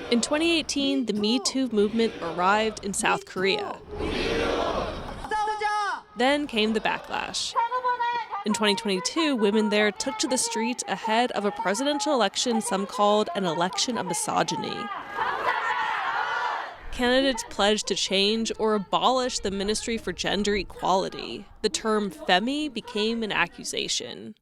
In 2018, the Me Too movement arrived in South Korea. Then came the backlash. In 2022, women there took to the streets ahead of a presidential election some called an election of misogyny. Candidates pledged to change or abolish the Ministry for Gender Equality. The term femi became an accusation.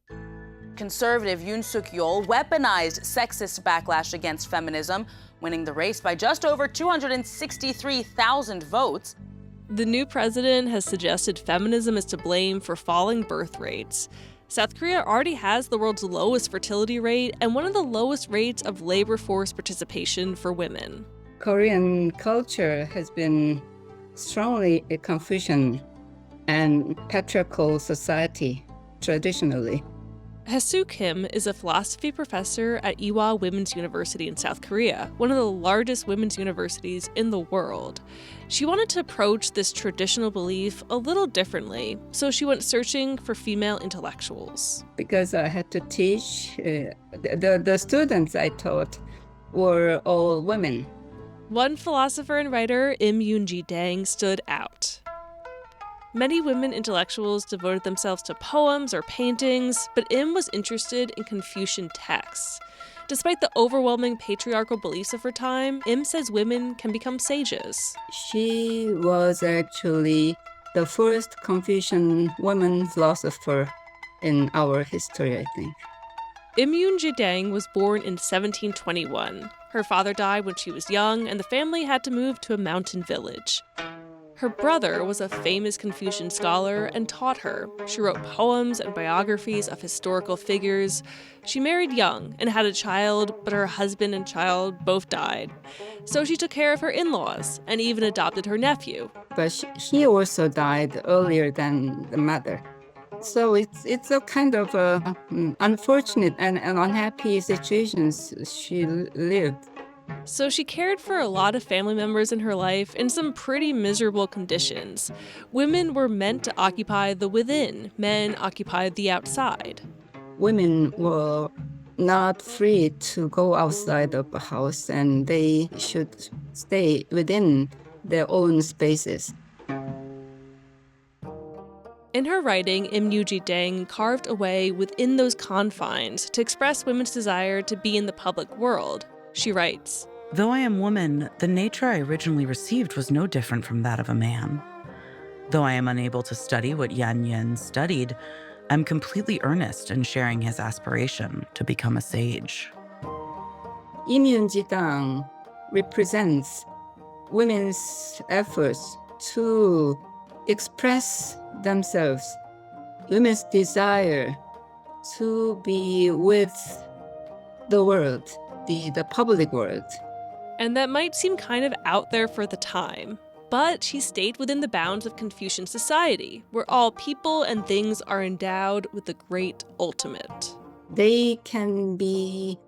Conservative Yoon Suk-yeol weaponized sexist backlash against feminism, winning the race by just over 263,000 votes. The new president has suggested feminism is to blame for falling birth rates. South Korea already has the world's lowest fertility rate and one of the lowest rates of labor force participation for women. Korean culture has been strongly a Confucian and patriarchal society traditionally. Haesoo Kim is a philosophy professor at Ewha Women's University in South Korea, one of the largest women's universities in the world. She wanted to approach this traditional belief a little differently, so she went searching for female intellectuals. Because I had to teach, the students I taught were all women. One philosopher and writer, Yunjidang, stood out. Many women intellectuals devoted themselves to poems or paintings, but Im was interested in Confucian texts. Despite the overwhelming patriarchal beliefs of her time, Im says women can become sages. She was actually the first Confucian woman philosopher in our history, I think. Im Yunjidang was born in 1721. Her father died when she was young, and the family had to move to a mountain village. Her brother was a famous Confucian scholar and taught her. She wrote poems and biographies of historical figures. She married young and had a child, but her husband and child both died. So she took care of her in-laws and even adopted her nephew. But he also died earlier than the mother. So it's a kind of unfortunate and unhappy situations she lived. So she cared for a lot of family members in her life in some pretty miserable conditions. Women were meant to occupy the within, men occupied the outside. Women were not free to go outside of the house, and they should stay within their own spaces. In her writing, Im Yunjidang carved a way within those confines to express women's desire to be in the public world. She writes, "Though I am woman, the nature I originally received was no different from that of a man. Though I am unable to study what Yan Yen studied, I'm completely earnest in sharing his aspiration to become a sage." Im Yunjidang represents women's efforts to express themselves, women's desire to be with the world, the public world. And that might seem kind of out there for the time, but she stayed within the bounds of Confucian society, where all people and things are endowed with the great ultimate. They can be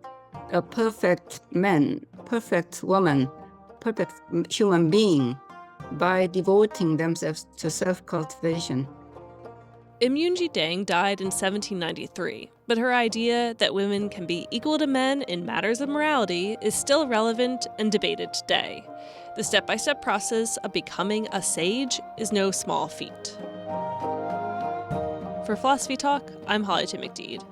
a perfect man, perfect woman, perfect human being by devoting themselves to self-cultivation. Im Yunjidang died in 1793, but her idea that women can be equal to men in matters of morality is still relevant and debated today. The step-by-step process of becoming a sage is no small feat. For Philosophy Talk, I'm Holly J. McDeed.